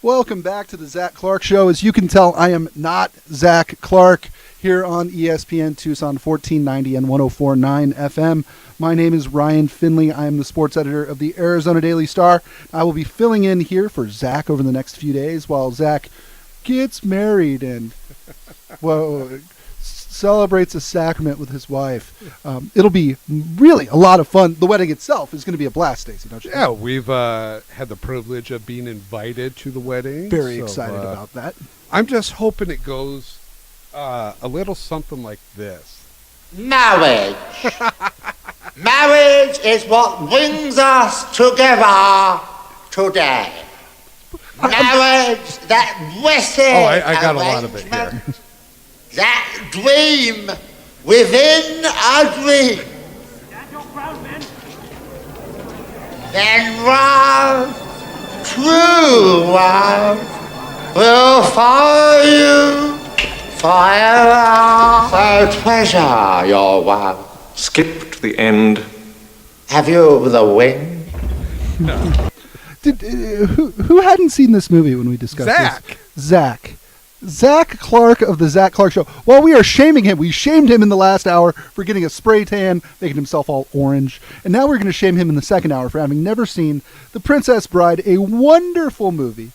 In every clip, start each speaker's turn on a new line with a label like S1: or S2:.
S1: Welcome back to the Zack Clark Show. As you can tell, I am not Zack Clark here on ESPN Tucson 1490 and 104.9 FM. My name is Ryan Finley. I am the sports editor of the Arizona Daily Star. I will be filling in here for Zack over the next few days while Zack gets married and celebrates a sacrament with his wife. It'll be really a lot of fun. The wedding itself is going to be a blast, Stacey, don't you think?
S2: Yeah, we've had the privilege of being invited to the wedding.
S1: Very excited about that.
S2: I'm just hoping it goes a little something like this.
S3: Marriage. Marriage is what brings us together today. Marriage, that blessed
S2: I got a lot of it here.
S3: That dream within a dream. Then love, true love, will follow you forever. So treasure your love.
S4: Skip to the end.
S3: Have you the wing?
S2: No.
S1: Who hadn't seen this movie when we discussed
S2: Zack.
S1: Zack Clark of the Zack Clark Show. While we are shaming him, we shamed him in the last hour for getting a spray tan, making himself all orange. And now we're going to shame him in the second hour for having never seen The Princess Bride, a wonderful movie.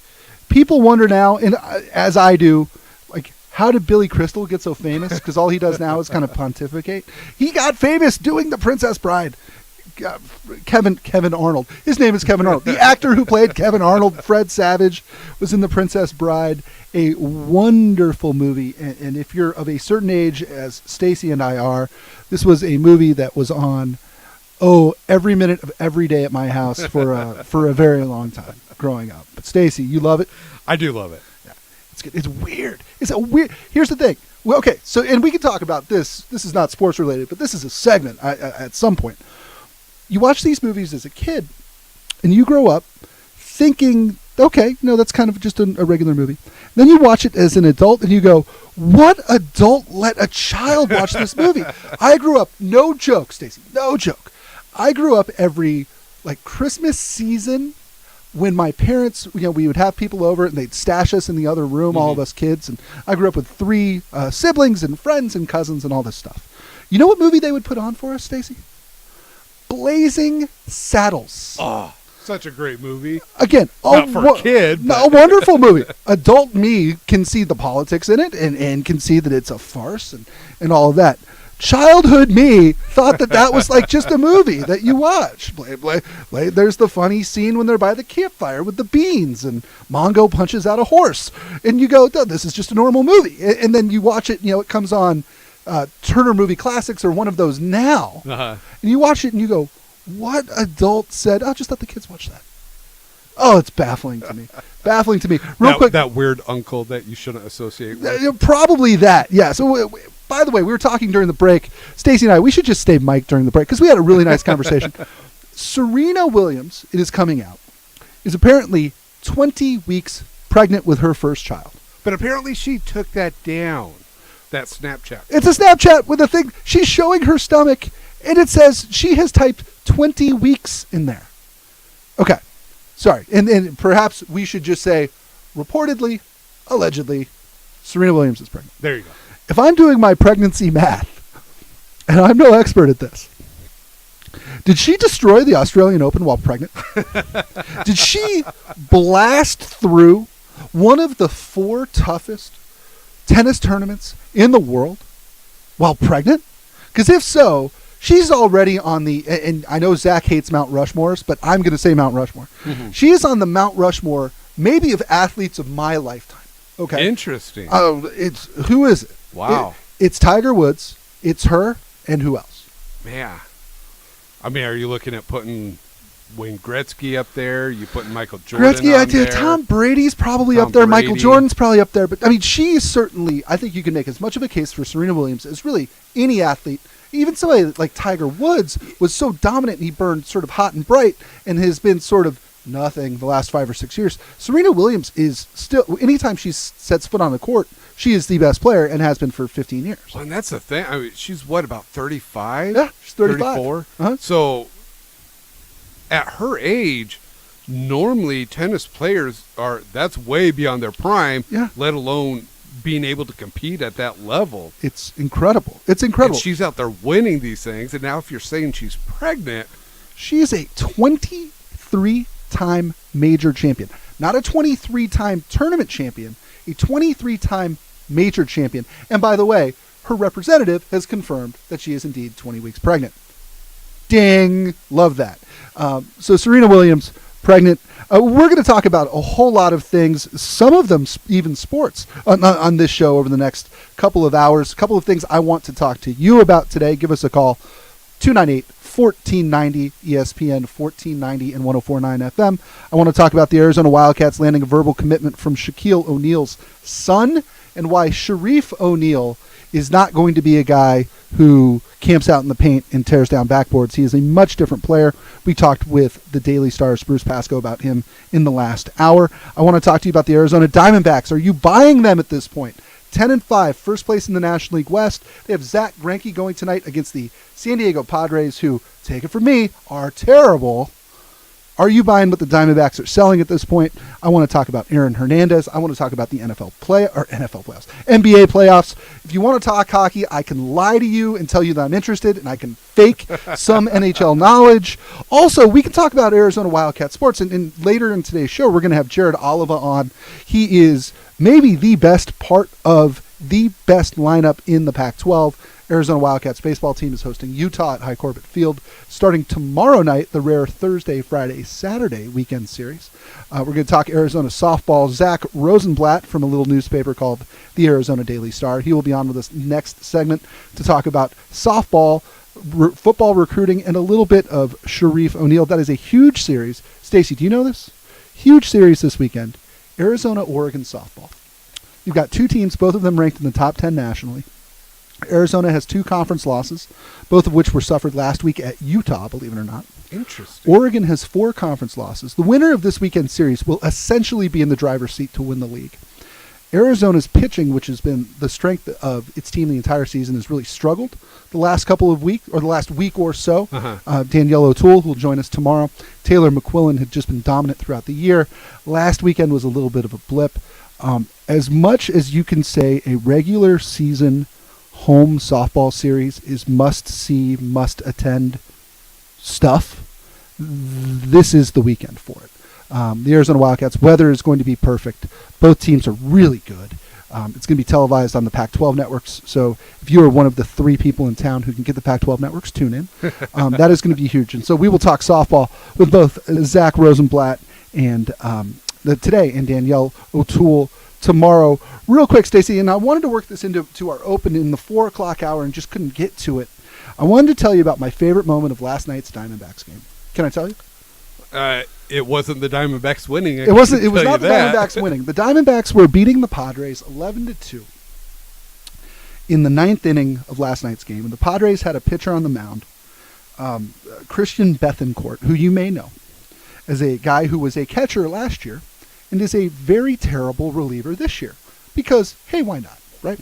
S1: People wonder now, and as I do, like, how did Billy Crystal get so famous? Because all he does now is kind of pontificate. He got famous doing The Princess Bride. Kevin Arnold. His name is Kevin Arnold. The actor who played Kevin Arnold, Fred Savage, was in The Princess Bride. A wonderful movie. And if you're of a certain age, as Stacey and I are, this was a movie that was on, every minute of every day at my house for a very long time growing up. But Stacey, you love it?
S2: I do love it.
S1: Yeah. It's good. It's weird. It's a weird. Here's the thing. Well, okay. So, and we can talk about this. This is not sports related, but this is a segment at some point. You watch these movies as a kid, and you grow up thinking, okay, no, that's kind of just a regular movie. Then you watch it as an adult, and you go, what adult let a child watch this movie? I grew up, no joke, Stacey, no joke. I grew up every, Christmas season when my parents, we would have people over, and they'd stash us in the other room, all of us kids. And I grew up with 3 siblings and friends and cousins and all this stuff. You know what movie they would put on for us, Stacey? Blazing Saddles.
S2: Oh, such a great movie.
S1: Again,
S2: not for a kid.
S1: A wonderful movie. Adult me can see the politics in it and can see that it's a farce and all of that. Childhood me thought that was like just a movie that you watch. There's the funny scene when they're by the campfire with the beans and Mongo punches out a horse. And you go, this is just a normal movie. And then you watch it, it comes on Turner Movie Classics or one of those now.
S2: Uh-huh.
S1: And you watch it and you go, what adult said, just let the kids watch that? Oh, it's baffling to me. Baffling to me. Real quick.
S2: That weird uncle that you shouldn't associate with.
S1: Probably that, yeah. So, by the way, we were talking during the break. Stacey and I, we should just stay mic'd during the break because we had a really nice conversation. Serena Williams, it is coming out, is apparently 20 weeks pregnant with her first child.
S2: But apparently she took that down. That Snapchat.
S1: It's a Snapchat with a thing. She's showing her stomach, and it says she has typed 20 weeks in there. Okay. Sorry. And perhaps we should just say, reportedly, allegedly, Serena Williams is pregnant.
S2: There you go.
S1: If I'm doing my pregnancy math, and I'm no expert at this, did she destroy the Australian Open while pregnant? Did she blast through one of the 4 toughest tennis tournaments in the world while pregnant? Because if so, she's already on the, and I know Zach hates Mount Rushmores, but I'm going to say Mount Rushmore. Mm-hmm. She is on the Mount Rushmore, maybe of athletes of my lifetime. Okay.
S2: Interesting.
S1: Who is it?
S2: Wow.
S1: It's Tiger Woods, it's her, and who else?
S2: Yeah. I mean, are you looking at putting Wayne Gretzky up there? You putting Michael Jordan on there?
S1: Tom Brady's probably up there. Michael Jordan's probably up there. But, I mean, she is certainly, I think you can make as much of a case for Serena Williams as really any athlete. Even somebody like Tiger Woods was so dominant and he burned sort of hot and bright and has been sort of nothing the last 5 or 6 years. Serena Williams is still, anytime she sets foot on the court, she is the best player and has been for 15 years.
S2: Well, and that's the thing. I mean, she's what, about 35?
S1: Yeah, she's 35.
S2: 34?
S1: Uh-huh.
S2: So at her age, normally tennis players that's way beyond their prime,
S1: Yeah.
S2: let alone being able to compete at that level.
S1: It's incredible. It's incredible.
S2: And she's out there winning these things, and now if you're saying she's pregnant,
S1: She is a 23-time major champion. Not a 23-time tournament champion, a 23-time major champion. And by the way, her representative has confirmed that she is indeed 20 weeks pregnant. Ding! Love that. So Serena Williams, pregnant. We're going to talk about a whole lot of things, some of them even sports, on this show over the next couple of hours. A couple of things I want to talk to you about today. Give us a call, 298-1490, ESPN 1490 and 104.9 FM. I want to talk about the Arizona Wildcats landing a verbal commitment from Shaquille O'Neal's son and why Sharif O'Neal is not going to be a guy who camps out in the paint and tears down backboards. He is a much different player. We talked with the Daily Star's Bruce Pascoe about him in the last hour. I want to talk to you about the Arizona Diamondbacks. Are you buying them at this point? 10-5, first place in the National League West. They have Zack Greinke going tonight against the San Diego Padres, who, take it from me, are terrible. Are you buying what the Diamondbacks are selling at this point? I want to talk about Aaron Hernandez. I want to talk about the NFL playoffs, NBA playoffs. If you want to talk hockey, I can lie to you and tell you that I'm interested, and I can fake some NHL knowledge. Also, we can talk about Arizona Wildcat sports, and later in today's show, we're going to have Jared Oliva on. He is maybe the best part of the best lineup in the Pac-12. Arizona Wildcats baseball team is hosting Utah at High Corbett Field starting tomorrow night, the rare Thursday, Friday, Saturday weekend series. We're going to talk Arizona softball. Zack Rosenblatt from a little newspaper called the Arizona Daily Star. He will be on with us next segment to talk about softball, football recruiting, and a little bit of Sharif O'Neal. That is a huge series. Stacy, do you know this? Huge series this weekend. Arizona-Oregon softball. You've got two teams, both of them ranked in the top 10 nationally. Arizona has 2 conference losses, both of which were suffered last week at Utah, believe it or not.
S2: interesting.
S1: Oregon has 4 conference losses. The winner of this weekend series will essentially be in the driver's seat to win the league. Arizona's pitching, which has been the strength of its team the entire season, has really struggled the last couple of weeks, or the last week or so. Danielle O'Toole, who will join us tomorrow. Taylor McQuillan had just been dominant throughout the year. Last weekend was a little bit of a blip. As much as you can say a regular season home softball series is must-see, must-attend stuff, this is the weekend for it. The Arizona Wildcats, weather is going to be perfect. Both teams are really good. It's going to be televised on the Pac-12 networks, so if you are one of the 3 people in town who can get the Pac-12 networks, tune in. That is going to be huge. And so we will talk softball with both Zack Rosenblatt and today and Danielle O'Toole tomorrow. Real quick, Stacey, and I wanted to work this into our open in the 4 o'clock hour and just couldn't get to it. I wanted to tell you about my favorite moment of last night's Diamondbacks game. Can I tell you?
S2: It wasn't the Diamondbacks winning.
S1: It wasn't. It was not the Diamondbacks winning. The Diamondbacks were beating the Padres 11-2 in the 9th inning of last night's game, and the Padres had a pitcher on the mound, Christian Bethencourt, who you may know as a guy who was a catcher last year and is a very terrible reliever this year. Because, hey, why not, right?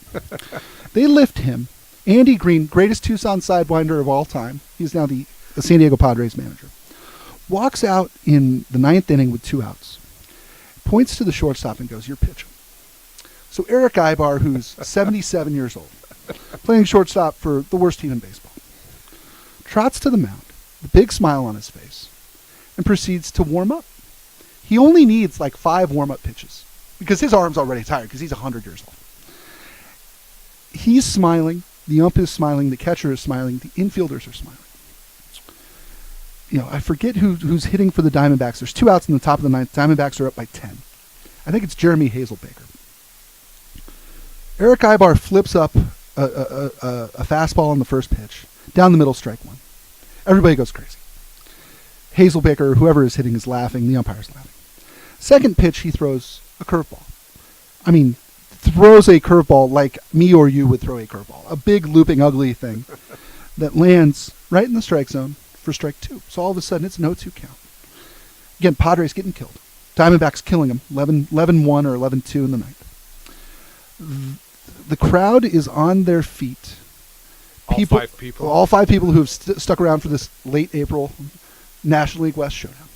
S1: They lift him. Andy Green, greatest Tucson sidewinder of all time. He's now the San Diego Padres manager. Walks out in the 9th inning with 2 outs. Points to the shortstop and goes, "You're pitching." So Eric Ibar, who's 77 years old, playing shortstop for the worst team in baseball, trots to the mound, a big smile on his face, and proceeds to warm up. He only needs like 5 warm-up pitches because his arm's already tired because he's 100 years old. He's smiling. The ump is smiling. The catcher is smiling. The infielders are smiling. I forget who's hitting for the Diamondbacks. There's 2 outs in the top of the 9th. Diamondbacks are up by 10. I think it's Jeremy Hazelbaker. Eric Ibar flips up a fastball on the first pitch, down the middle, strike 1. Everybody goes crazy. Hazelbaker, whoever is hitting, is laughing. The umpire's laughing. Second pitch, he throws a curveball. I mean, throws a curveball like me or you would throw a curveball. A big, looping, ugly thing that lands right in the strike zone for strike 2. So all of a sudden, it's an 0-2 count. Again, Padres getting killed. Diamondbacks killing them, 11-1 or 11-2 in the 9th. The crowd is on their feet.
S2: All 5 people?
S1: All 5 people who have stuck around for this late April National League West showdown.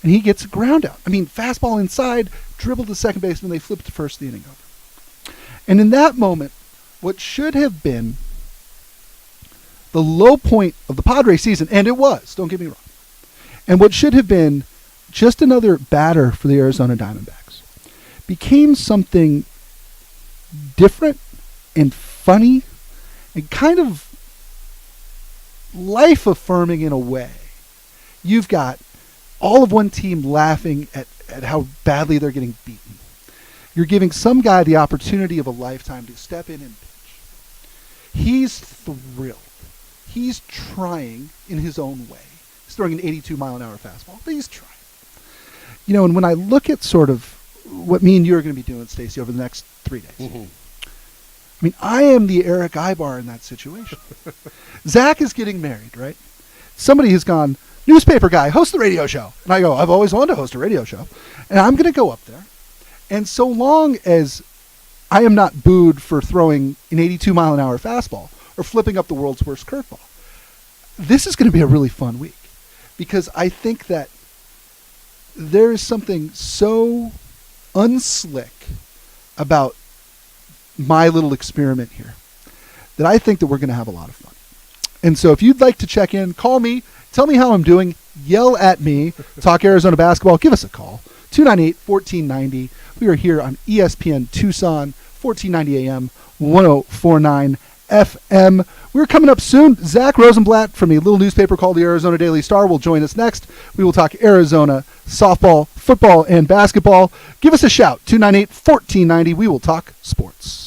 S1: and he gets a ground out. I mean, fastball inside, dribble to second baseman, they flip the first inning over. And in that moment, what should have been the low point of the Padres season, and it was, don't get me wrong, and what should have been just another batter for the Arizona Diamondbacks, became something different and funny and kind of life-affirming in a way. You've got all of one team laughing at how badly they're getting beaten. You're giving some guy the opportunity of a lifetime to step in and pitch. He's thrilled. He's trying in his own way. He's throwing an 82-mile-an-hour fastball, but he's trying. You know, and when I look at sort of what me and you are going to be doing, Stacey, over the next 3 days, I mean, I am the Eric Ibar in that situation. Zach is getting married, right? Somebody has gone, newspaper guy, host the radio show. And I go, I've always wanted to host a radio show. And I'm going to go up there. And so long as I am not booed for throwing an 82-mile-an-hour fastball or flipping up the world's worst curveball, this is going to be a really fun week. Because I think that there is something so unslick about my little experiment here that I think that we're going to have a lot of fun. And so if you'd like to check in, call me, tell me how I'm doing, yell at me, talk Arizona basketball, give us a call, 298-1490. We are here on ESPN Tucson, 1490 AM, 1049 FM. We're coming up soon. Zack Rosenblatt from a little newspaper called the Arizona Daily Star will join us next. We will talk Arizona softball, football, and basketball. Give us a shout, 298-1490. We will talk sports.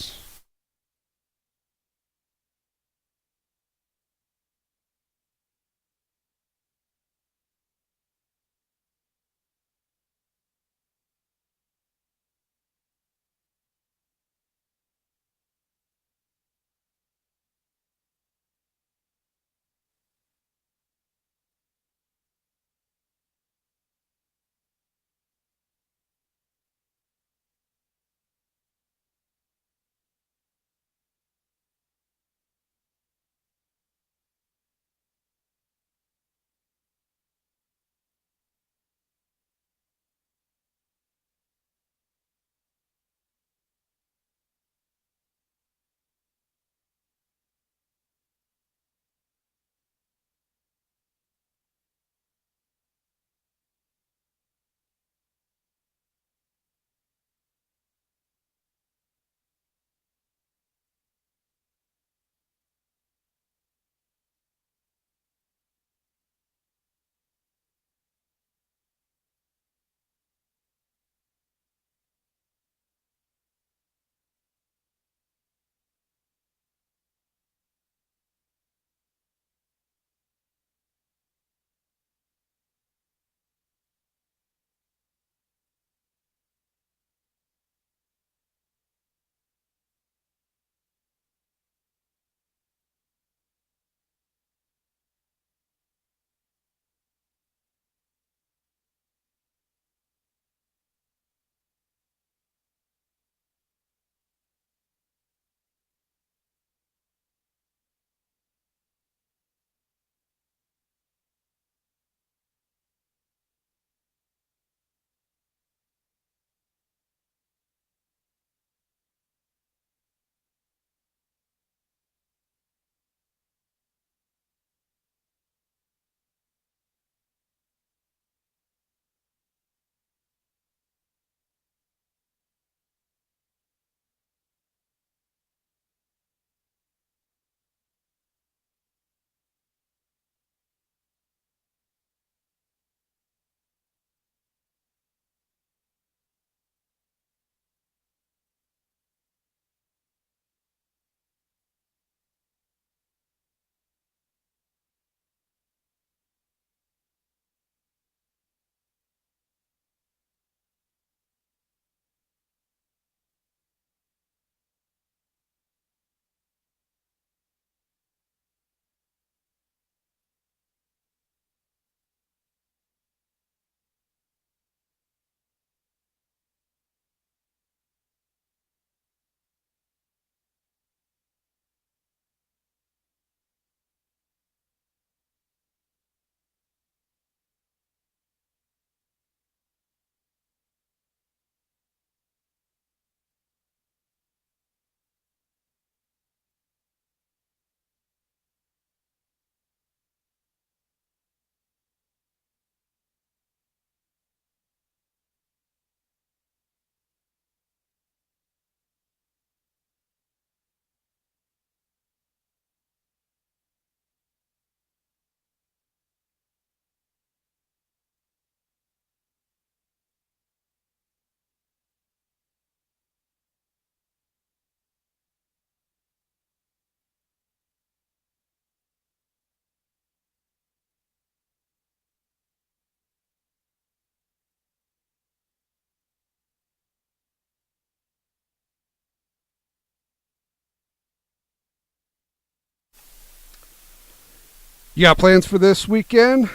S2: You got plans for this weekend?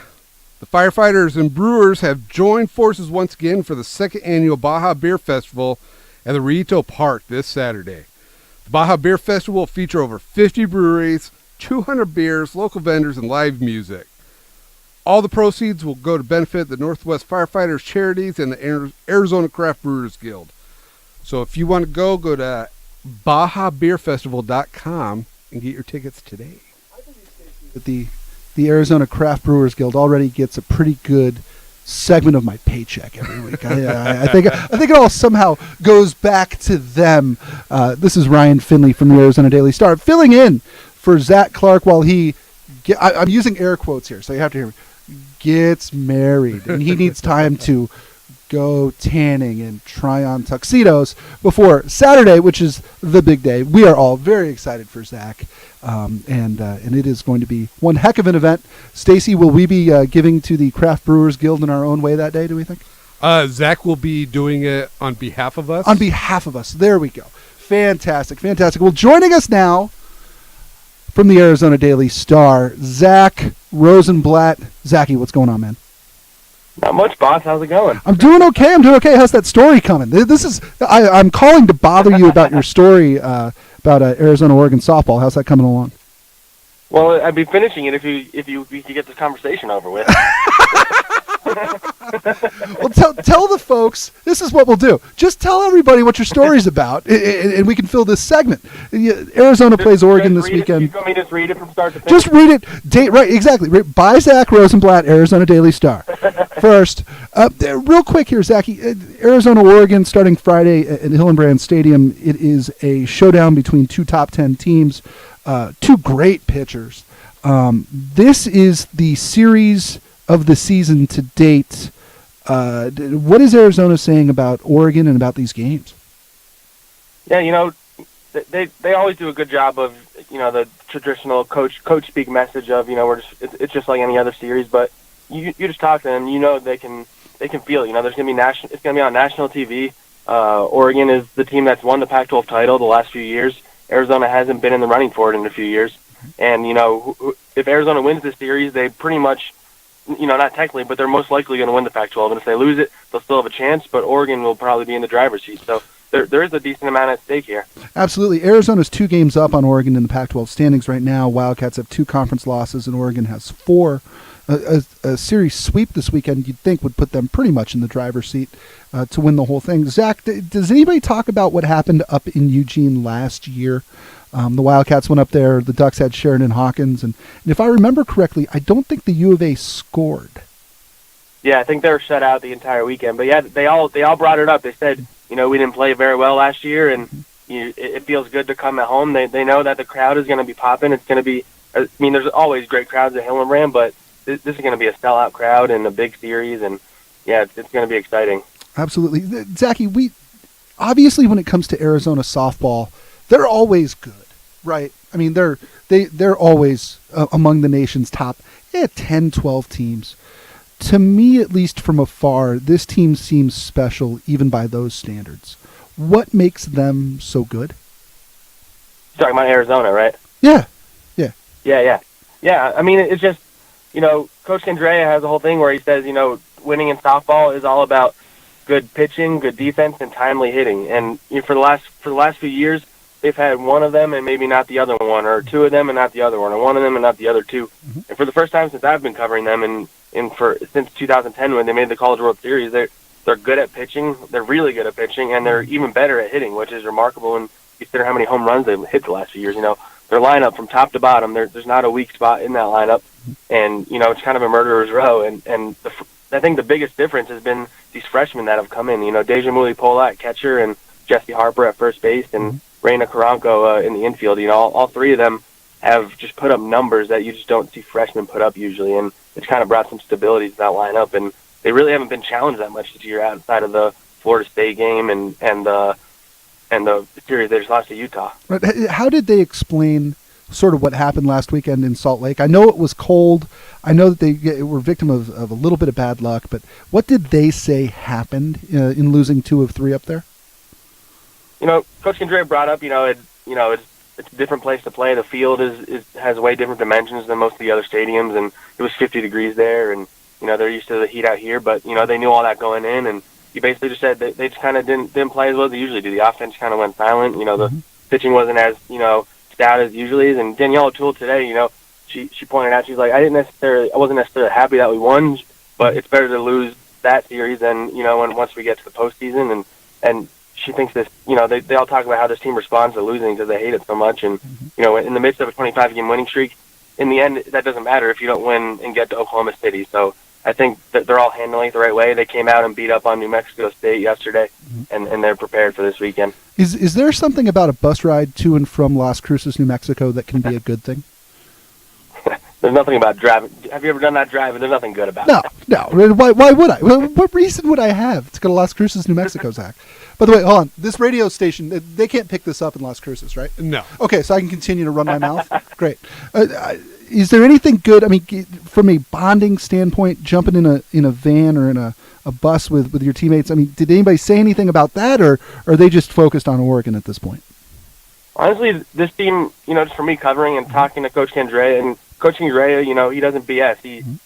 S2: The firefighters and brewers have joined forces once again for the second annual Baja Beer Festival at the Rito Park this Saturday. The Baja Beer Festival will feature over 50 breweries, 200 beers, local vendors, and live music. All the proceeds will go to benefit the Northwest Firefighters Charities and the Arizona Craft Brewers Guild. So if you want to go to BajaBeerFestival.com and get your tickets today.
S1: That the Arizona Craft Brewers Guild already gets a pretty good segment of my paycheck every week. I think it all somehow goes back to them. This is Ryan Finley from the Arizona Daily Star filling in for Zach Clark while I'm using air quotes here, so you have to hear me, gets married, and he needs time to go tanning and try on tuxedos before Saturday, which is the big day. We are all very excited for Zach, and it is going to be one heck of an event. Stacy, will we be giving to the Craft Brewers Guild in our own way that day, do we think?
S2: Zach will be doing it on behalf of us.
S1: On behalf of us. There we go. Fantastic. Well, joining us now from the Arizona Daily Star, Zack Rosenblatt. Zachy, what's going on, man?
S4: Not much, boss. How's it going?
S1: I'm doing okay. How's that story coming? I'm calling to bother you about your story about Arizona-Oregon softball. How's that coming along?
S4: Well, I'd be finishing it if you could get this conversation over with.
S1: Well, tell the folks. This is what we'll do. Just tell everybody what your story's about, and we can fill this segment. Arizona plays Oregon this weekend.
S4: You want me to just read it from start to finish?
S1: Just read it. Right, exactly. By Zack Rosenblatt, Arizona Daily Star. First, real quick here, Zachy. Arizona-Oregon starting Friday at Hillenbrand Stadium. It is a showdown between two top 10 teams, two great pitchers. This is the series of the season to date. What is Arizona saying about Oregon and about these games?
S4: Yeah, they always do a good job of the traditional coach speak message of it's just like any other series, but you just talk to them, they can feel it. There's gonna be it's gonna be on national TV. Oregon is the team that's won the Pac-12 title the last few years. Arizona hasn't been in the running for it in a few years, and if Arizona wins this series, they pretty much, not technically, but they're most likely going to win the Pac-12. And if they lose it, they'll still have a chance, but Oregon will probably be in the driver's seat. So there is a decent amount at stake here.
S1: Absolutely. Arizona's 2 games up on Oregon in the Pac-12 standings right now. Wildcats have 2 conference losses, and Oregon has 4. A series sweep this weekend, you'd think, would put them pretty much in the driver's seat to win the whole thing. Zach, does anybody talk about what happened up in Eugene last year? The Wildcats went up there. The Ducks had Sheridan Hawkins, and if I remember correctly, I don't think the U of A scored.
S4: Yeah, I think they were shut out the entire weekend. But yeah, they all brought it up. They said, we didn't play very well last year, and it feels good to come at home. They know that the crowd is going to be popping. It's going to be. There's always great crowds at Hillenbrand, but this is going to be a sellout crowd and a big series, and yeah, it's going to be exciting.
S1: Absolutely, Zachy. We obviously, when it comes to Arizona softball, they're always good, right? They're always among the nation's top 10, 12 teams. To me, at least from afar, this team seems special even by those standards. What makes them so good?
S4: You're talking about Arizona, right?
S1: Yeah.
S4: Yeah. It's just, Coach Candrea has a whole thing where he says, winning in softball is all about good pitching, good defense, and timely hitting. And for the last few years, they've had one of them and maybe not the other one, or 2 of them and not the other one, or one of them and not the other 2. Mm-hmm. And for the first time since I've been covering them, since 2010 when they made the College World Series, they're good at pitching. They're really good at pitching, and they're even better at hitting, which is remarkable when you consider how many home runs they've hit the last few years. Their lineup from top to bottom, there's not a weak spot in that lineup, and it's kind of a murderer's row. And I think the biggest difference has been these freshmen that have come in. Deja Muli-Pola at catcher, and Jesse Harper at first base, and Reina Caranco in the infield. All 3 of them have just put up numbers that you just don't see freshmen put up usually, and it's kind of brought some stability to that lineup. And they really haven't been challenged that much this year outside of the Florida State game and the series they just lost to Utah.
S1: How did they explain sort of what happened last weekend in Salt Lake? I know it was cold. I know that they were victim of a little bit of bad luck, but what did they say happened in losing 2 of 3 up there?
S4: Coach Candrea brought up, it's it's a different place to play. The field has way different dimensions than most of the other stadiums, and it was 50 degrees there, and they're used to the heat out here, but they knew all that going in, and he basically just said they just kind of didn't play as well as they usually do. The offense kind of went silent. The pitching wasn't as stout as it usually is. And Danielle O'Toole today, she pointed out, she's like, I wasn't necessarily happy that we won, but it's better to lose that series than once we get to the postseason. And she thinks this, they all talk about how this team responds to losing because they hate it so much. And in the midst of a 25-game winning streak, in the end, that doesn't matter if you don't win and get to Oklahoma City. So I think that they're all handling it the right way. They came out and beat up on New Mexico State yesterday, and they're prepared for this weekend.
S1: Is there something about a bus ride to and from Las Cruces, New Mexico that can be a good thing?
S4: There's nothing about driving. Have you ever done that drive? There's nothing good about it.
S1: No. Why would I? What reason would I have to go to Las Cruces, New Mexico, Zach? By the way, hold on. This radio station, they can't pick this up in Las Cruces, right?
S2: No.
S1: Okay, so I can continue to run my mouth? Great. Is there anything good? I mean, from a bonding standpoint, jumping in a van or in a bus with your teammates, I mean, did anybody say anything about that, or are they just focused on Oregon at this point?
S4: Honestly, this team, just for me covering and talking to Coach Candrea, and Coach Candrea, he doesn't BS.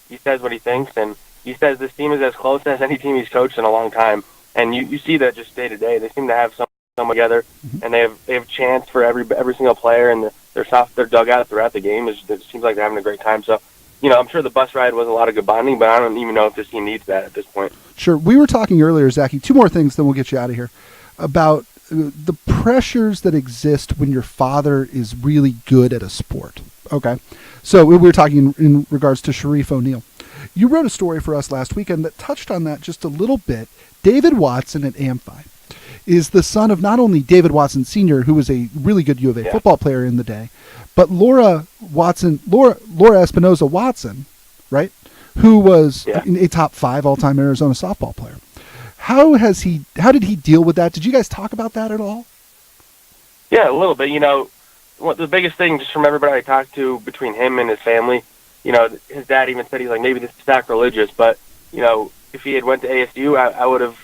S4: He says what he thinks, and he says this team is as close as any team he's coached in a long time. And you see that just day to day. They seem to have someone together, and they have chants for every single player, and their dugout throughout the game. It seems like they're having a great time. So, I'm sure the bus ride was a lot of good bonding, but I don't even know if this team needs that at this point.
S1: Sure. We were talking earlier, Zachy, two more things, then we'll get you out of here, about the pressures that exist when your father is really good at a sport. Okay. So we were talking in regards to Sharif O'Neal. You wrote a story for us last weekend that touched on that just a little bit. David Watson at Amphi is the son of not only David Watson Sr., who was a really good U of A football player in the day, but Laura Espinoza Watson, right, who was a top 5 all-time Arizona softball player. How did he deal with that? Did you guys talk about that at all?
S4: Yeah, a little bit. The biggest thing, just from everybody I talked to, between him and his family, his dad even said, he's like, maybe this is sacrilegious, but if he had went to ASU, I would have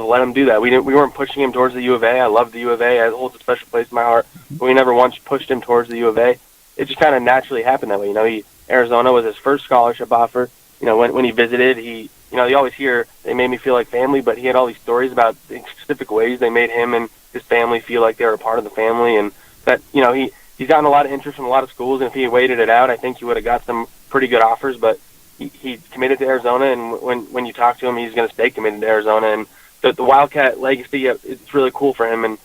S4: let him do that. We weren't pushing him towards the U of A. I love the U of A. It holds a special place in my heart. But we never once pushed him towards the U of A. It just kind of naturally happened that way. Arizona was his first scholarship offer. When he visited, you always hear they made me feel like family, but he had all these stories about the specific ways they made him and his family feel like they were a part of the family, and that he's gotten a lot of interest from a lot of schools. And if he had waited it out, I think he would have got some pretty good offers, but he committed to Arizona, and when you talk to him, he's going to stay committed to Arizona. And the Wildcat legacy, it's really cool for him. And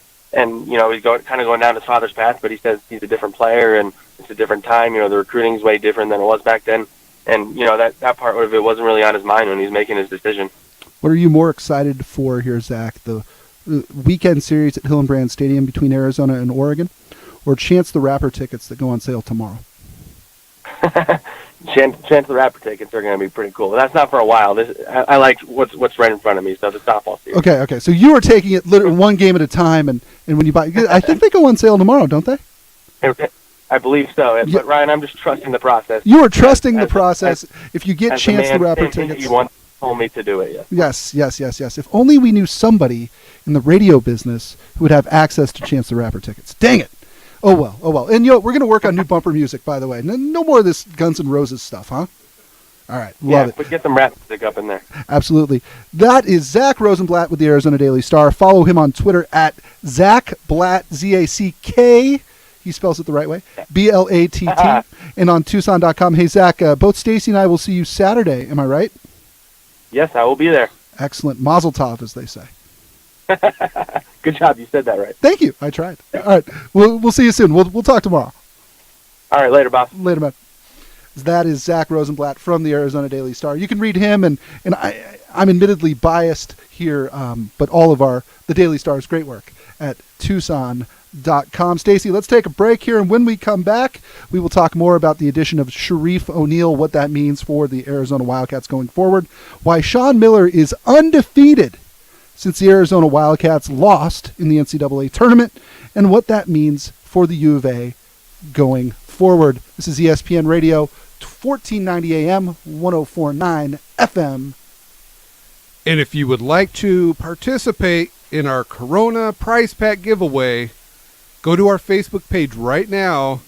S4: he's kind of going down his father's path, but he says he's a different player, and it's a different time. The recruiting's way different than it was back then. And, that part of it wasn't really on his mind when he was making his decision.
S1: What are you more excited for here, Zach? The weekend series at Hillenbrand Stadium between Arizona and Oregon, or Chance the Rapper tickets that go on sale tomorrow?
S4: Chance the Rapper tickets are going to be pretty cool. But that's not for a while. I like what's right in front of me, so the softball series.
S1: Okay. So you are taking it literally one game at a time, and when you buy, I think they go on sale tomorrow, don't they?
S4: I believe so. But Ryan, I'm just trusting the process.
S1: You are trusting the process. If you get Chance the Rapper tickets,
S4: you once told me to do it.
S1: Yes. If only we knew somebody in the radio business who would have access to Chance the Rapper tickets. Dang it. Oh well. And we're going to work on new bumper music, by the way. No more of this Guns N' Roses stuff, huh? All right, love it.
S4: But get some rap music up in there.
S1: Absolutely. That is Zack Rosenblatt with the Arizona Daily Star. Follow him on Twitter at Zack Blatt, Z-A-C-K. He spells it the right way, B-L-A-T-T. And on Tucson.com. Hey, Zach, both Stacy and I will see you Saturday. Am I right?
S4: Yes, I will be there.
S1: Excellent. Mazel tov, as they say.
S4: Good job. You said that right.
S1: Thank you. I tried. All right. We'll see you soon. We'll talk tomorrow.
S4: All right. Later, boss.
S1: Later, man. That is Zack Rosenblatt from the Arizona Daily Star. You can read him, and I'm admittedly biased here, but all of the Daily Star's great work at Tucson.com. Stacy, let's take a break here, and when we come back, we will talk more about the addition of Sharif O'Neal, what that means for the Arizona Wildcats going forward, why Sean Miller is undefeated since the Arizona Wildcats lost in the NCAA tournament, and what that means for the U of A going forward. This is ESPN Radio, 1490 AM, 104.9 FM.
S2: And if you would like to participate in our Corona prize pack giveaway, Go to our Facebook page right now,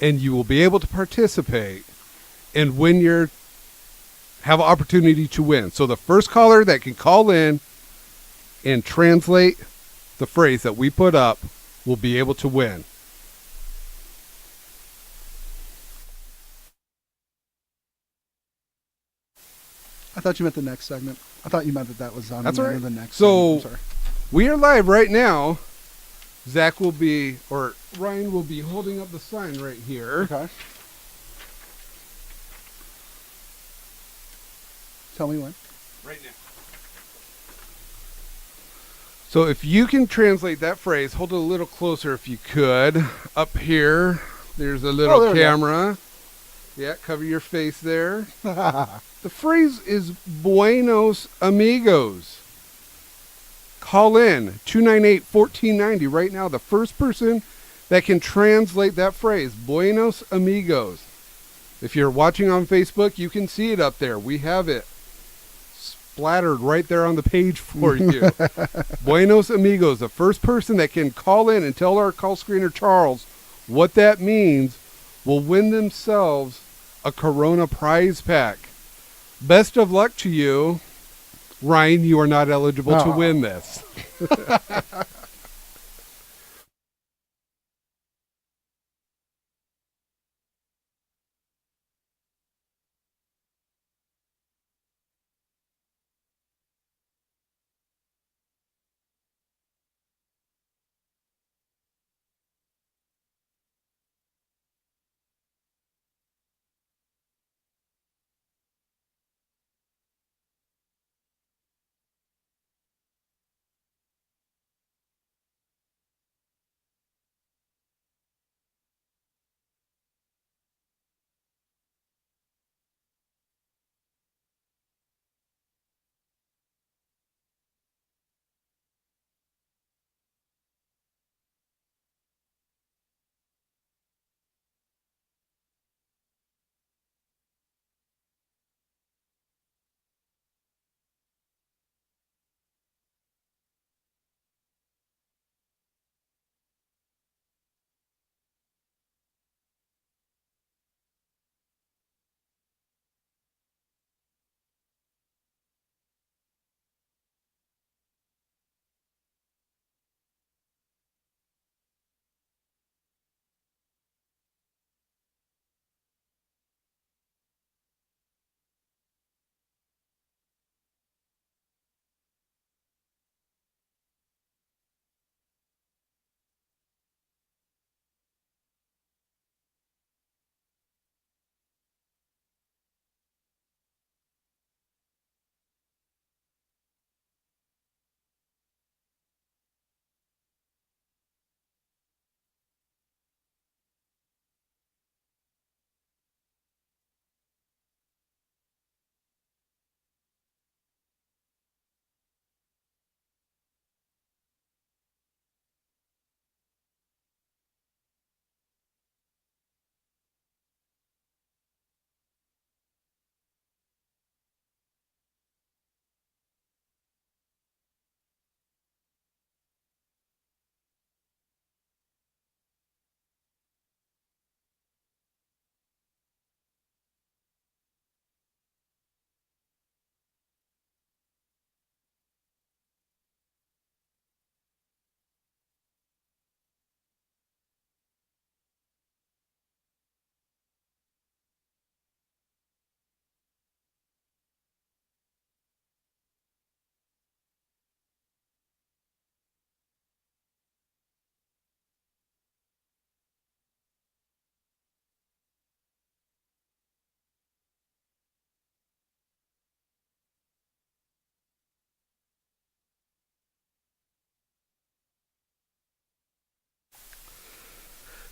S2: and you will be able to participate and have an opportunity to win. So the first caller that can call in and translate the phrase that we put up will be able to win.
S1: I thought you meant the next segment. I thought you meant that was on
S2: That's
S1: the
S2: all
S1: end
S2: right.
S1: of the next
S2: So
S1: segment. I'm sorry.
S2: we are live right now. Zach will be, or Ryan will be holding up the sign right here.
S1: Okay. Tell me when.
S2: Right now. So if you can translate that phrase, hold it a little closer if you could. Up here, there's a little
S1: there we go.
S2: camera. Yeah, cover your face there. The phrase is Buenos Amigos. Call in 298-1490 right now. The first person that can translate that phrase, Buenos Amigos. If you're watching on Facebook, you can see it up there. We have it splattered right there on the page for you. Buenos Amigos. The first person that can call in and tell our call screener, Charles, what that means will win themselves a Corona prize pack. Best of luck to you. Ryan, you are not eligible to win this.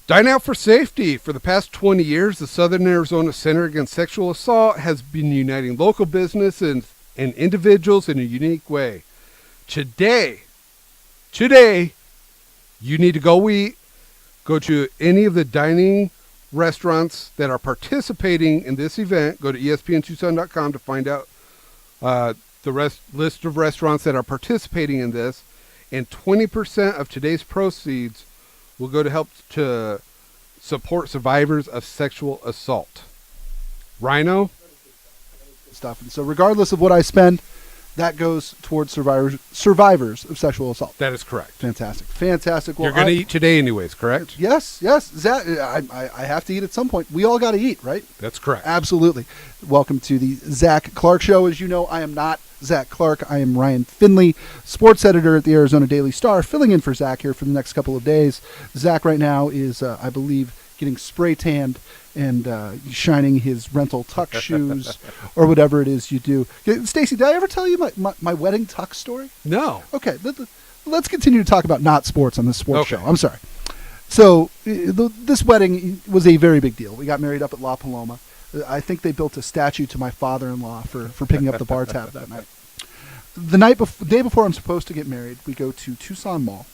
S2: Dine Out for Safety. For the past 20 years, the Southern Arizona Center Against Sexual Assault has been uniting local businesses and individuals in a unique way. Today, you need to go eat. Go to any of the dining restaurants that are participating in this event. Go to ESPNTucson.com to find out the list of restaurants that are participating in this. And 20% of today's proceeds will go to help to support survivors of sexual assault. Rhino?
S1: Stuff. And so regardless of what I spend, that goes towards survivors of sexual assault.
S2: That is correct.
S1: Fantastic. Fantastic. Well,
S2: You're going to eat today anyways, correct?
S1: Yes. Zach, I have to eat at some point. We all got to eat, right?
S2: That's correct.
S1: Absolutely. Welcome to the Zack Clark Show. As you know, I am not Zack Clark. I am Ryan Finley, sports editor at the Arizona Daily Star, filling in for Zack here for the next couple of days. Zack right now is, I believe, getting spray tanned and shining his rental tuck shoes or whatever it is you do. Stacy, did I ever tell you my wedding tuck story?
S2: No.
S1: Okay, let's continue to talk about not sports on this sports show. I'm sorry. So this wedding was a very big deal. We got married up at La Paloma. I think they built a statue to my father-in-law for picking up the bar tab that night. The day before I'm supposed to get married, we go to Tucson Mall,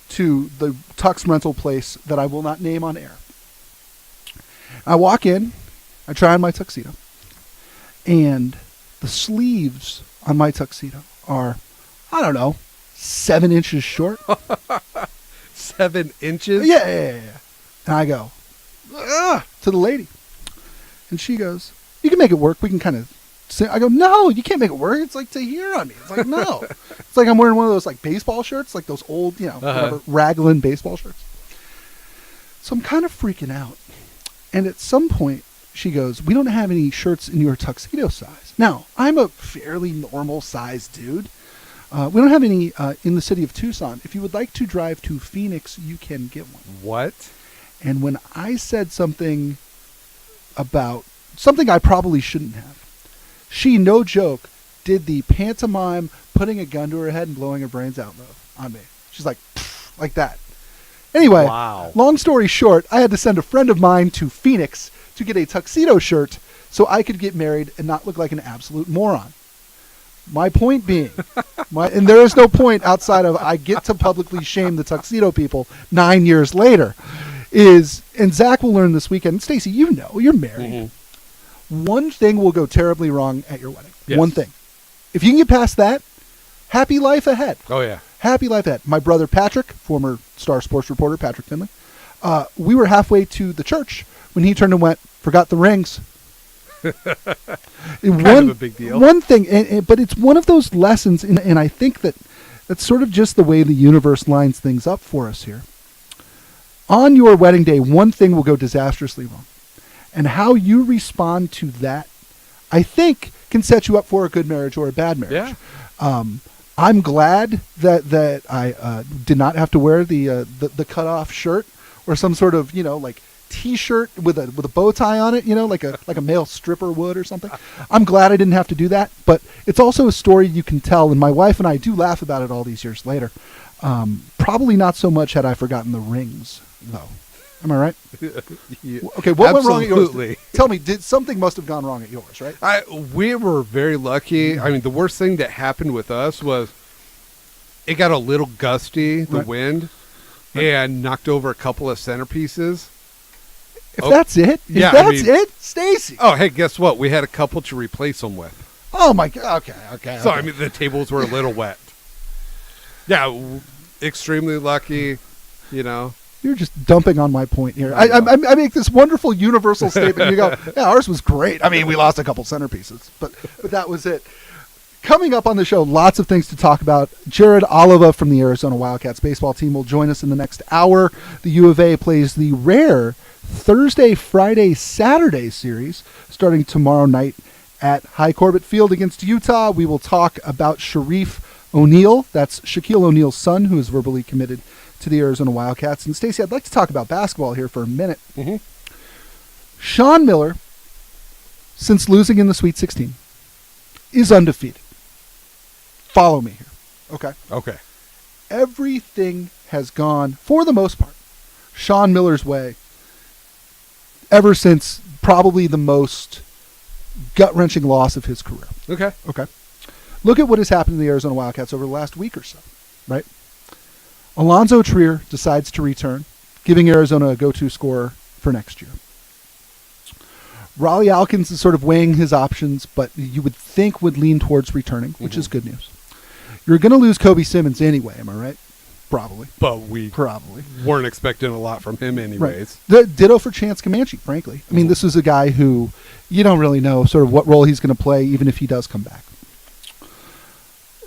S1: to the tux rental place that I will not name on air. I walk in, I try on my tuxedo, and the sleeves on my tuxedo are, I don't know, 7 inches short.
S2: 7 inches?
S1: Yeah. And I go, to the lady. And she goes, you can make it work. We can kind of sit. I go, no, you can't make it work. It's like to here on me. It's like, no. It's like I'm wearing one of those like baseball shirts, like those old, whatever, Raglan baseball shirts. So I'm kind of freaking out. And at some point, she goes, we don't have any shirts in your tuxedo size. Now, I'm a fairly normal size dude. We don't have any in the city of Tucson. If you would like to drive to Phoenix, you can get one.
S2: What?
S1: And when I said something about something I probably shouldn't have, she, no joke, did the pantomime putting a gun to her head and blowing her brains out move on me. She's like that. Anyway,
S2: wow.
S1: Long story short, I had to send a friend of mine to Phoenix to get a tuxedo shirt so I could get married and not look like an absolute moron. My point being, and there is no point outside of I get to publicly shame the tuxedo people 9 years later, and Zack will learn this weekend. Stacy, you know, you're married. Mm-hmm. One thing will go terribly wrong at your wedding. Yes. One thing. If you can get past that, happy life ahead.
S2: Oh, yeah.
S1: Happy life ahead. My brother Patrick, former Star Sports reporter Patrick Finley, we were halfway to the church when he turned and went, forgot the rings.
S2: Kind of a big deal.
S1: One thing, but it's one of those lessons, and I think that's sort of just the way the universe lines things up for us here. On your wedding day, one thing will go disastrously wrong. And how you respond to that, I think, can set you up for a good marriage or a bad marriage.
S2: Yeah.
S1: I'm glad that I did not have to wear the cutoff shirt or some sort of like T-shirt with a bow tie on it, like a male stripper would or something. I'm glad I didn't have to do that, but it's also a story you can tell, and my wife and I do laugh about it all these years later. Probably not so much had I forgotten the rings, though. Am I right?
S2: Yeah.
S1: Okay, what went wrong at
S2: Absolutely.
S1: yours? Tell me, something must have gone wrong at yours, right?
S2: We were very lucky. I mean, the worst thing that happened with us was it got a little gusty, the wind, and knocked over a couple of centerpieces.
S1: If that's it? It? Stacy.
S2: Oh, hey, guess what? We had a couple to replace them with.
S1: Oh, my God. Okay.
S2: So, I mean, the tables were a little wet. Yeah, extremely lucky,
S1: You're just dumping on my point here. I make this wonderful universal statement. You go, yeah, ours was great. I mean, we lost a couple centerpieces, but that was it. Coming up on the show, lots of things to talk about. Jared Oliva from the Arizona Wildcats baseball team will join us in the next hour. The U of A plays the rare Thursday, Friday, Saturday series starting tomorrow night at High Corbett Field against Utah. We will talk about Sharif O'Neal. That's Shaquille O'Neal's son, who is verbally committed to the Arizona Wildcats. And Stacey, I'd like to talk about basketball here for a minute.
S2: Mm-hmm.
S1: Sean Miller, since losing in the Sweet 16, is undefeated. Follow me here. Okay. Everything has gone, for the most part, Sean Miller's way ever since probably the most gut-wrenching loss of his career.
S2: Okay.
S1: Look at what has happened to the Arizona Wildcats over the last week or so, right? Alonzo Trier decides to return, giving Arizona a go-to scorer for next year. Raleigh Alkins is sort of weighing his options, but you would think would lean towards returning, which is good news. You're going to lose Kobe Simmons anyway, am I right? Probably.
S2: but we
S1: Probably.
S2: weren't expecting a lot from him anyways.
S1: The ditto for Chance Comanche, frankly. I mean, this is a guy who you don't really know sort of what role he's going to play, even if he does come back.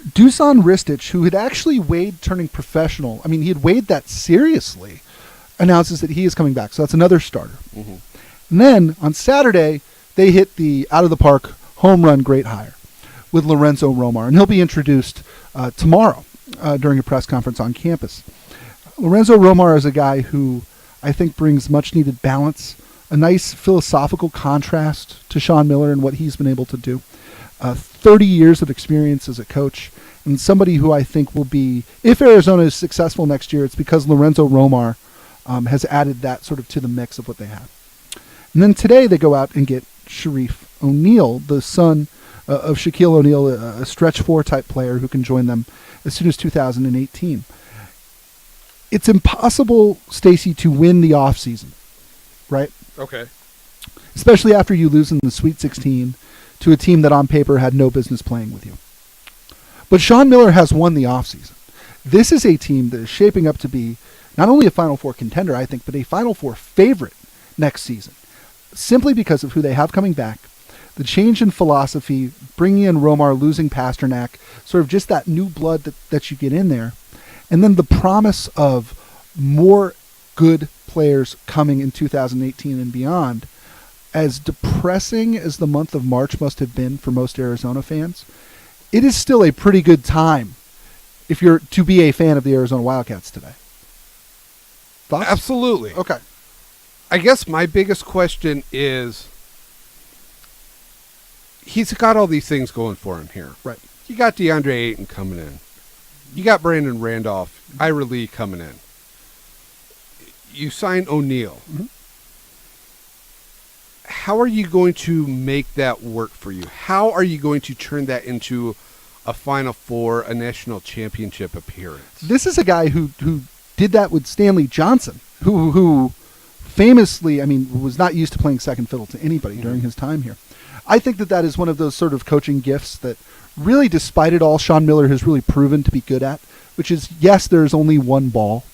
S1: Dusan Ristic, who had actually weighed turning professional, I mean, he had weighed that seriously, announces that he is coming back. So that's another starter.
S2: Mm-hmm.
S1: And then on Saturday, they hit the out-of-the-park home run great hire with Lorenzo Romar. And he'll be introduced tomorrow during a press conference on campus. Lorenzo Romar is a guy who I think brings much-needed balance, a nice philosophical contrast to Sean Miller and what he's been able to do. 30 years of experience as a coach, and somebody who I think will be, if Arizona is successful next year, it's because Lorenzo Romar has added that sort of to the mix of what they have. And then today they go out and get Sharif O'Neal, the son of Shaquille O'Neal, a stretch four type player who can join them as soon as 2018. It's impossible, Stacy, to win the offseason, right?
S2: Okay.
S1: Especially after you lose in the Sweet 16 to a team that on paper had no business playing with you. But Sean Miller has won the offseason. This is a team that is shaping up to be not only a Final Four contender, I think, but a Final Four favorite next season, simply because of who they have coming back, the change in philosophy, bringing in Romar, losing Pasternak, sort of just that new blood that you get in there, and then the promise of more good players coming in 2018 and beyond. As depressing as the month of March must have been for most Arizona fans, it is still a pretty good time if you're to be a fan of the Arizona Wildcats today. Thoughts?
S2: Absolutely.
S1: Okay.
S2: I guess my biggest question is, he's got all these things going for him here.
S1: Right.
S2: You got DeAndre Ayton coming in. You got Brandon Randolph, Ira Lee coming in. You sign O'Neal.
S1: Mm-hmm.
S2: How are you going to make that work for you? How are you going to turn that into a Final Four, a national championship appearance?
S1: This is a guy who did that with Stanley Johnson, who famously, I mean, was not used to playing second fiddle to anybody during his time here. I think that is one of those sort of coaching gifts that really, despite it all, Sean Miller has really proven to be good at, which is, yes, there's only one ball,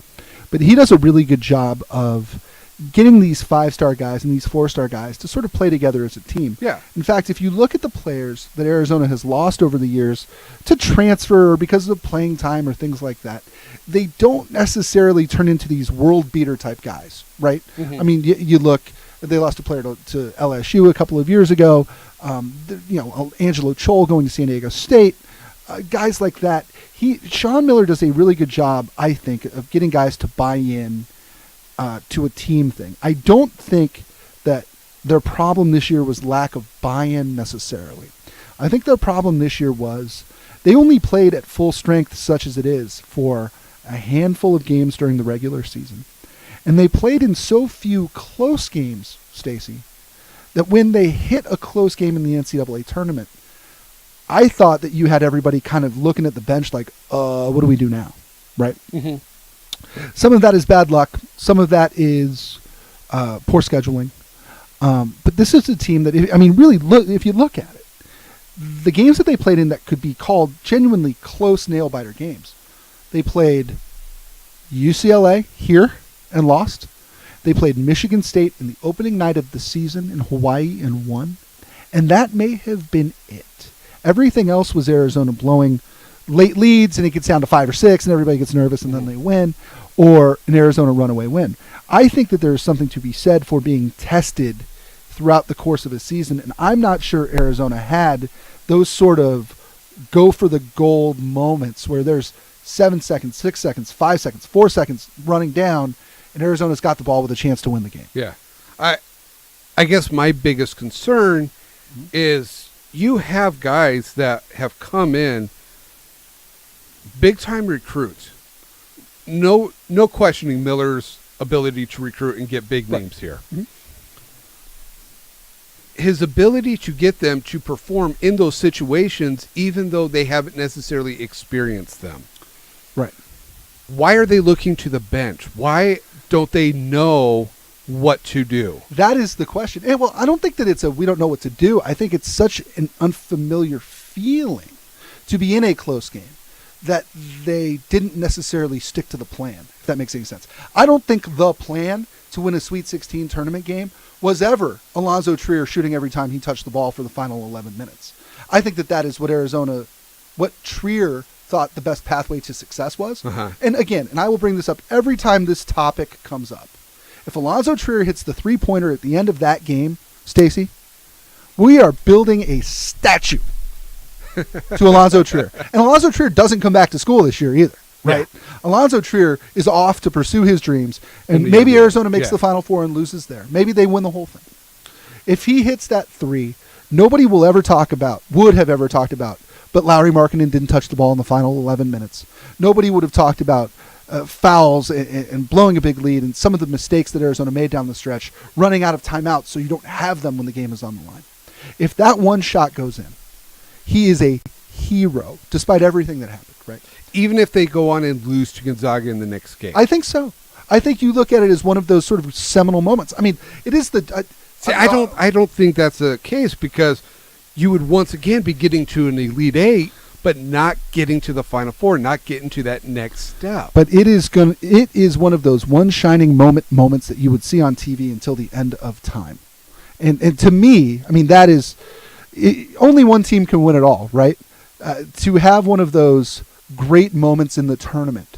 S1: but he does a really good job of getting these 5-star guys and these 4-star guys to sort of play together as a team.
S2: Yeah.
S1: In fact, if you look at the players that Arizona has lost over the years to transfer or because of playing time or things like that, they don't necessarily turn into these world beater type guys, right?
S2: Mm-hmm.
S1: I mean, you look, they lost a player to LSU a couple of years ago. Angelo Chol going to San Diego State. Guys like that. Sean Miller does a really good job, I think, of getting guys to buy in to a team thing. I don't think that their problem this year was lack of buy-in necessarily. I think their problem this year was they only played at full strength, such as it is, for a handful of games during the regular season. And they played in so few close games, Stacy, that when they hit a close game in the NCAA tournament, I thought that you had everybody kind of looking at the bench like, what do we do now? Right?
S2: Mm-hmm.
S1: Some of that is bad luck. Some of that is poor scheduling. But this is a team that, really, if you look at it, the games that they played in that could be called genuinely close nail-biter games. They played UCLA here and lost. They played Michigan State in the opening night of the season in Hawaii and won. And that may have been it. Everything else was Arizona blowing late leads, and it gets down to 5 or 6, and everybody gets nervous, and then they win, or an Arizona runaway win. I think that there's something to be said for being tested throughout the course of a season, and I'm not sure Arizona had those sort of go-for-the-gold moments where there's 7 seconds, 6 seconds, 5 seconds, 4 seconds running down, and Arizona's got the ball with a chance to win the game.
S2: Yeah. I guess my biggest concern is you have guys that have come in, big-time recruits. No questioning Miller's ability to recruit and get big names here.
S1: Mm-hmm.
S2: His ability to get them to perform in those situations, even though they haven't necessarily experienced them.
S1: Right.
S2: Why are they looking to the bench? Why don't they know what to do?
S1: That is the question. And, well, I don't think that it's we don't know what to do. I think it's such an unfamiliar feeling to be in a close game, that they didn't necessarily stick to the plan, if that makes any sense. I don't think the plan to win a Sweet 16 tournament game was ever Alonzo Trier shooting every time he touched the ball for the final 11 minutes. I think that is what Trier thought the best pathway to success was. And again, and I will bring this up every time this topic comes up. If Alonzo Trier hits the three-pointer at the end of that game, Stacy, we are building a statue to Alonzo Trier. And Alonzo Trier doesn't come back to school this year either, right? Yeah. Alonzo Trier is off to pursue his dreams, and maybe Arizona makes the Final Four and loses there. Maybe they win the whole thing. If he hits that three, nobody would have ever talked about, but Lauri Markkanen didn't touch the ball in the final 11 minutes. Nobody would have talked about fouls and blowing a big lead and some of the mistakes that Arizona made down the stretch, running out of timeouts so you don't have them when the game is on the line. If that one shot goes in, he is a hero, despite everything that happened, right?
S2: Even if they go on and lose to Gonzaga in the next game.
S1: I think so. I think you look at it as one of those sort of seminal moments. I mean, it is the...
S2: I don't think that's the case, because you would once again be getting to an Elite Eight, but not getting to the Final Four, not getting to that next step.
S1: But it is one of those one shining moments that you would see on TV until the end of time. And to me, I mean, that is... only one team can win it all, right? To have one of those great moments in the tournament,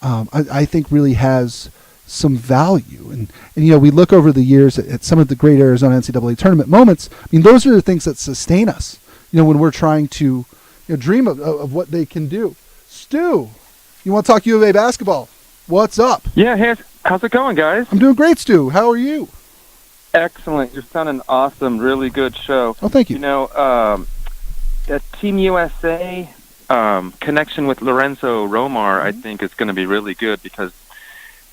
S1: I think really has some value. And we look over the years at some of the great Arizona NCAA tournament moments. I mean, those are the things that sustain us, when we're trying to dream of what they can do. Stu, you want to talk U of A basketball? What's up?
S5: Yeah, hey, how's it going, guys?
S1: I'm doing great, Stu. How are you?
S5: Excellent. You're sounding awesome. Really good show.
S1: Oh, thank you.
S5: That Team USA connection with Lorenzo Romar, I think, is going to be really good, because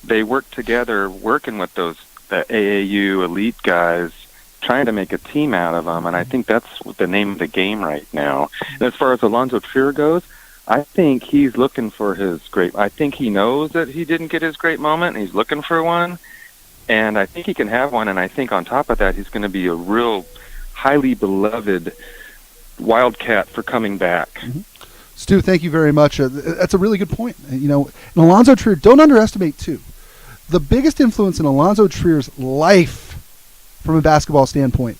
S5: they work together, working with the AAU elite guys, trying to make a team out of them, and I think that's the name of the game right now. And as far as Alonzo Trier goes, I think he's looking for his great... I think he knows that he didn't get his great moment, and he's looking for one. And I think he can have one, and I think on top of that, he's going to be a real highly beloved Wildcat for coming back.
S1: Mm-hmm. Stu, thank you very much. That's a really good point. And Alonzo Trier, don't underestimate, too. The biggest influence in Alonzo Trier's life from a basketball standpoint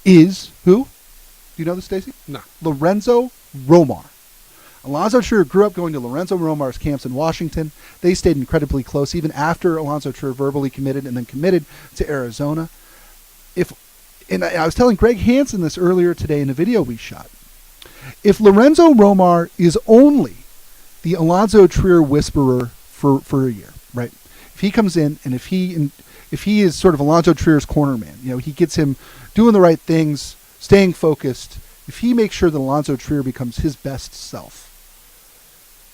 S1: is who? Do you know this, Stacey?
S2: No.
S1: Lorenzo Romar. Alonzo Trier grew up going to Lorenzo Romar's camps in Washington. They stayed incredibly close, even after Alonzo Trier verbally committed and then committed to Arizona. And I was telling Greg Hansen this earlier today in a video we shot. If Lorenzo Romar is only the Alonzo Trier whisperer for a year, right? If he comes in and if he is sort of Alonzo Trier's corner man, he gets him doing the right things, staying focused. If he makes sure that Alonzo Trier becomes his best self,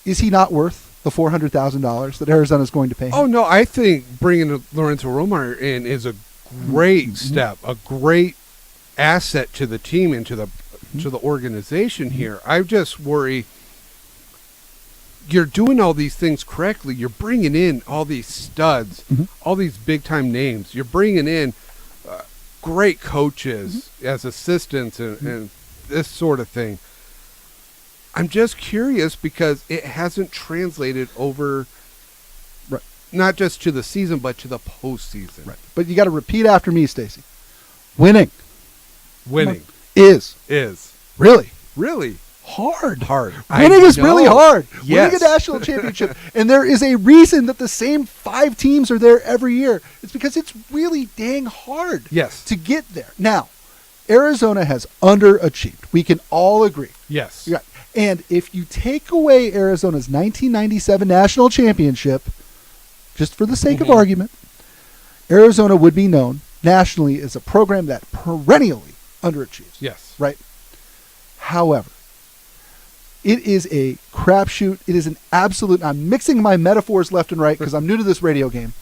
S1: is he not worth the $400,000 that Arizona is going to pay him?
S2: Oh, no, I think bringing Lorenzo Romar in is a great step, a great asset to the team and to the organization here. I just worry you're doing all these things correctly. You're bringing in all these studs, all these big-time names. You're bringing in great coaches as assistants and this sort of thing. I'm just curious, because it hasn't translated over not just to the season, but to the postseason.
S1: Right. But you got to repeat after me, Stacey. Winning is really hard. Winning is really hard.
S2: Yes.
S1: Winning a national championship. And there is a reason that the same 5 teams are there every year. It's because it's really dang hard to get there. Now, Arizona has underachieved. We can all agree.
S2: Yes.
S1: Yeah. And if you take away Arizona's 1997 national championship, just for the sake of argument, Arizona would be known nationally as a program that perennially underachieves.
S2: Yes.
S1: Right? However, it is a crapshoot. It is an absolute... I'm mixing my metaphors left and right because I'm new to this radio game.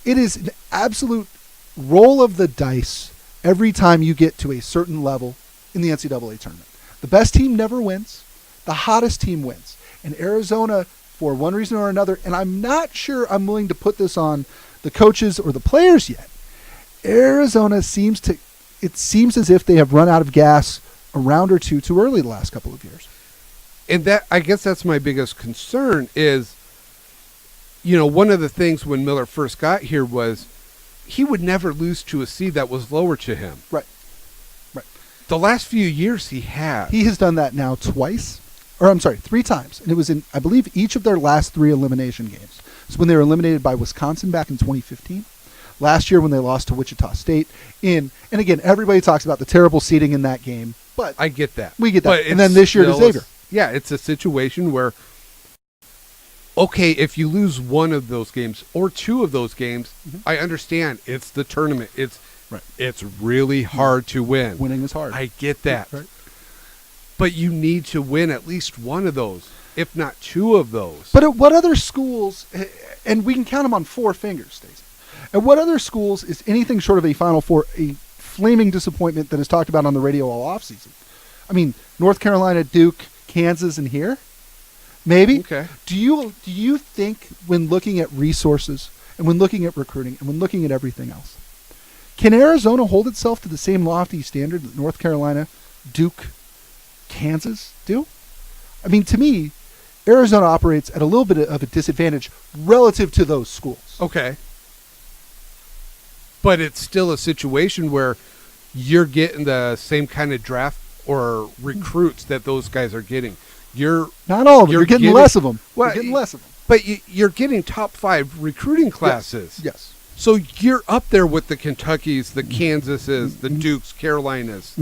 S1: It is an absolute roll of the dice every time you get to a certain level in the NCAA tournament. The best team never wins. The hottest team wins. And Arizona, for one reason or another, and I'm not sure I'm willing to put this on the coaches or the players yet, Arizona seems as if they have run out of gas a round or two too early the last couple of years.
S2: And that, I guess that's my biggest concern is, one of the things when Miller first got here was he would never lose to a seed that was lower to him.
S1: Right.
S2: The last few years he has.
S1: He has done that now twice. Or I'm sorry, 3 times. And it was in, I believe, each of their last 3 elimination games. So when they were eliminated by Wisconsin back in 2015. Last year when they lost to Wichita State. And again, everybody talks about the terrible seeding in that game. But
S2: I get that.
S1: We get that.
S2: But
S1: and then this year to Xavier.
S2: Yeah, it's a situation where, okay, if you lose one of those games or 2 of those games, I understand. It's the tournament. It's really hard to win.
S1: Winning is hard.
S2: I get that.
S1: Right.
S2: But you need to win at least one of those, if not 2 of those.
S1: But at what other schools, and we can count them on 4 fingers, Stacey, at what other schools is anything short of a Final Four a flaming disappointment that is talked about on the radio all offseason? I mean, North Carolina, Duke, Kansas, and here? Maybe.
S2: Okay.
S1: Do you think when looking at resources and when looking at recruiting and when looking at everything else, can Arizona hold itself to the same lofty standard that North Carolina, Duke, Kansas do? I mean, to me, Arizona operates at a little bit of a disadvantage relative to those schools.
S2: Okay. But it's still a situation where you're getting the same kind of draft or recruits that those guys are getting.
S1: Not all of them. You're getting less of them.
S2: Well,
S1: you're getting less of them.
S2: But you're getting top 5 recruiting classes.
S1: Yes.
S2: So you're up there with the Kentuckys, the Kansases, the Dukes, Carolinas.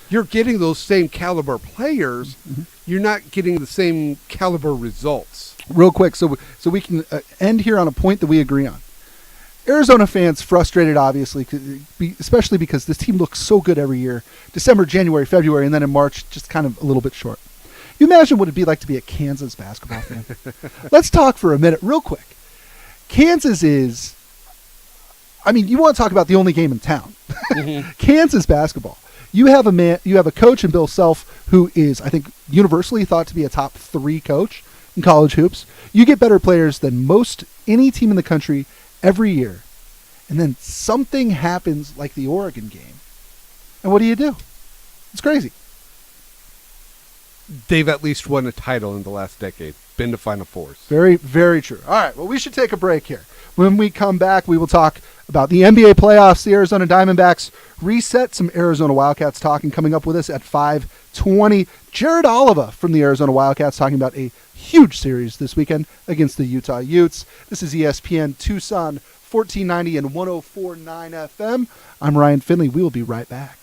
S2: You're getting those same caliber players. You're not getting the same caliber results.
S1: Real quick, so we can end here on a point that we agree on. Arizona fans frustrated, obviously, especially because this team looks so good every year. December, January, February, and then in March, just kind of a little bit short. You imagine what it'd be like to be a Kansas basketball fan. Let's talk for a minute, real quick. Kansas is, I mean, you want to talk about the only game in town. Kansas basketball. You have a coach in Bill Self who is, I think, universally thought to be a top 3 coach in college hoops. You get better players than most any team in the country every year. And then something happens like the Oregon game. And what do? It's crazy.
S2: They've at least won a title in the last decade. Been to Final Fours.
S1: Very, very true. All right, well, we should take a break here. When we come back, we will talk about the NBA playoffs, the Arizona Diamondbacks reset, some Arizona Wildcats talking coming up with us at 5:20. Jared Oliva from the Arizona Wildcats talking about a huge series this weekend against the Utah Utes. This is ESPN Tucson, 1490 and 104.9 FM. I'm Ryan Finley. We will be right back.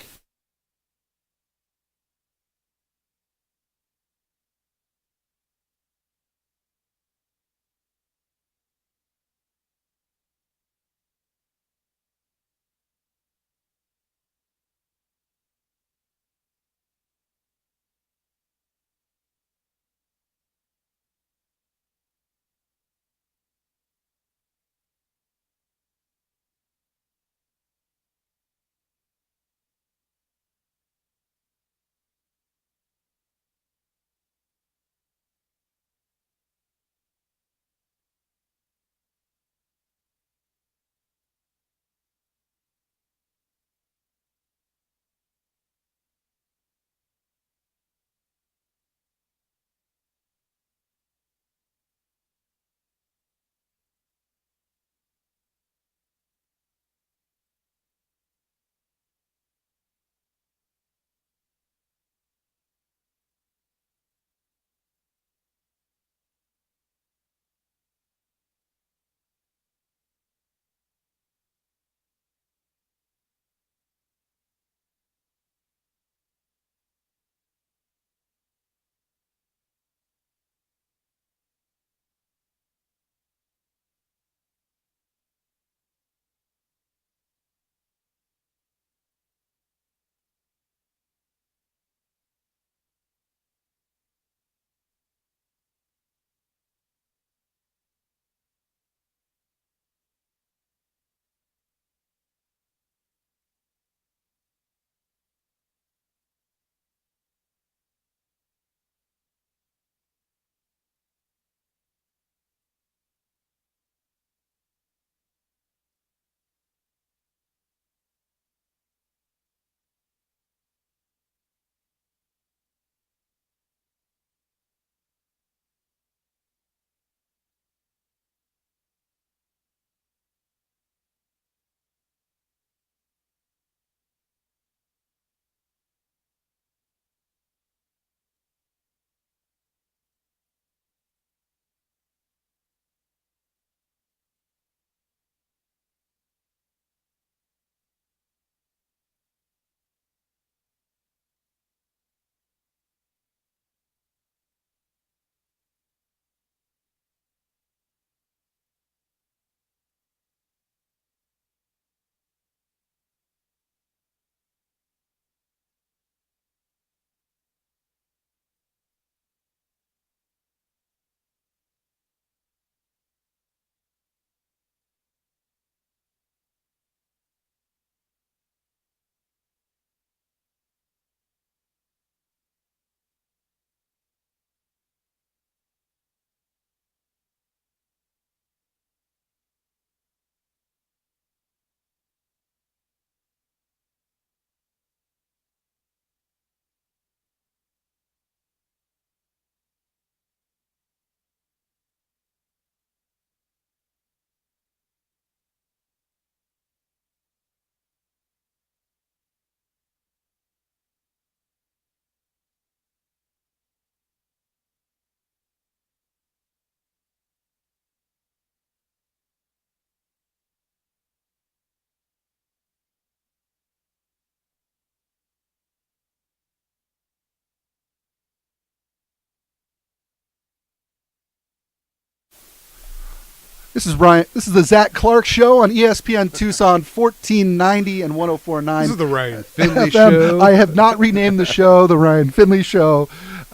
S1: This is Ryan. This is the Zack Clark Show on ESPN Tucson, 1490 and 1049.
S2: This is the Ryan Finley
S1: FM.
S2: Show.
S1: I have not renamed the show the Ryan Finley Show.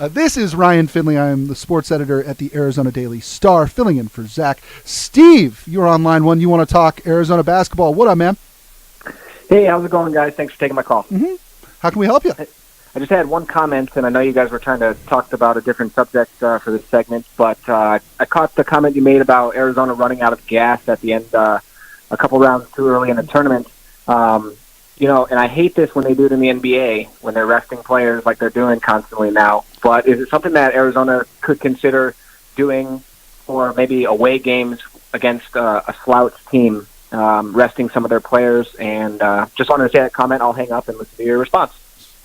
S1: This is Ryan Finley. I am the sports editor at the Arizona Daily Star, filling in for Zach. Steve, you're on line one. You want to talk Arizona basketball. What up, man?
S6: Hey, how's it going, guys? Thanks for taking my call.
S1: Mm-hmm. How can we help you?
S6: I just had one comment, and I know you guys were trying to talk about a different subject for this segment, but I caught the comment you made about Arizona running out of gas at the end, a couple rounds too early in the tournament. And I hate this when they do it in the NBA, when they're resting players like they're doing constantly now. But is it something that Arizona could consider doing for maybe away games against a slouch team, resting some of their players? And just wanted to say that comment. I'll hang up and listen to your response.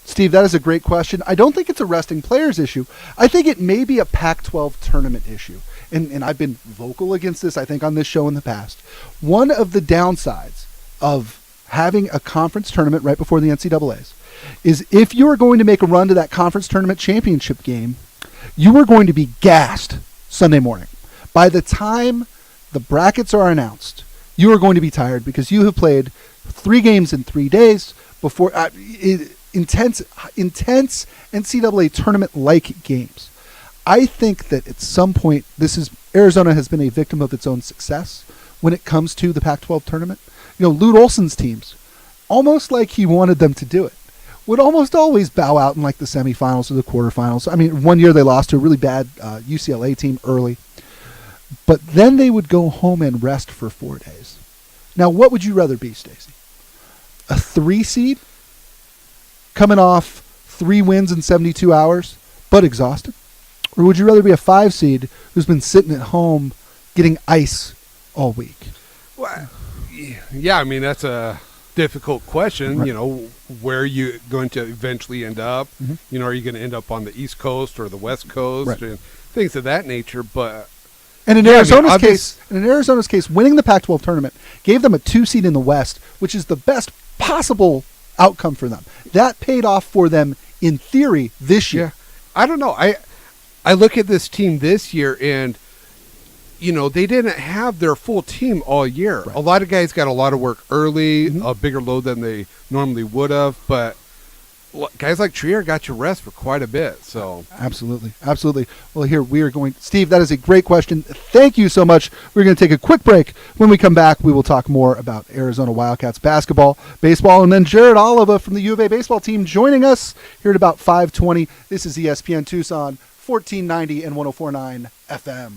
S1: Steve, that is a great question. I don't think it's a resting players issue. I think it may be a Pac-12 tournament issue. And I've been vocal against this, I think, on this show in the past. One of the downsides of having a conference tournament right before the NCAAs is if you are going to make a run to that conference tournament championship game, you are going to be gassed Sunday morning. By the time the brackets are announced, you are going to be tired because you have played 3 games in 3 days before intense NCAA tournament-like games. I think that at some point, Arizona has been a victim of its own success when it comes to the Pac-12 tournament. Lute Olson's teams, almost like he wanted them to do it, would almost always bow out in like the semifinals or the quarterfinals. I mean, one year they lost to a really bad UCLA team early, but then they would go home and rest for 4 days. Now, what would you rather be, Stacey? A 3 seed? Coming off 3 wins in 72 hours, but exhausted? Or would you rather be a 5 seed who's been sitting at home getting ice all week?
S2: Well, yeah, I mean, that's a difficult question.
S1: Right.
S2: Where are you going to eventually end up?
S1: Mm-hmm.
S2: Are you going to end up on the East Coast or the West Coast?
S1: Right.
S2: And things of that nature, but...
S1: And in Arizona's case, winning the Pac-12 tournament gave them a 2 seed in the West, which is the best possible outcome for them. That paid off for them in theory this year.
S2: Yeah. I don't know. I look at this team this year and they didn't have their full team all year.
S1: Right.
S2: A lot of guys got a lot of work early, a bigger load than they normally would have, but guys like Trier got you rest for quite a bit. So
S1: Absolutely. Well, here we are going. Steve, that is a great question. Thank you so much. We're going to take a quick break. When we come back, we will talk more about Arizona Wildcats basketball, baseball, and then Jared Oliva from the U of A baseball team joining us here at about 5:20. This is ESPN Tucson, 1490 and 1049 FM.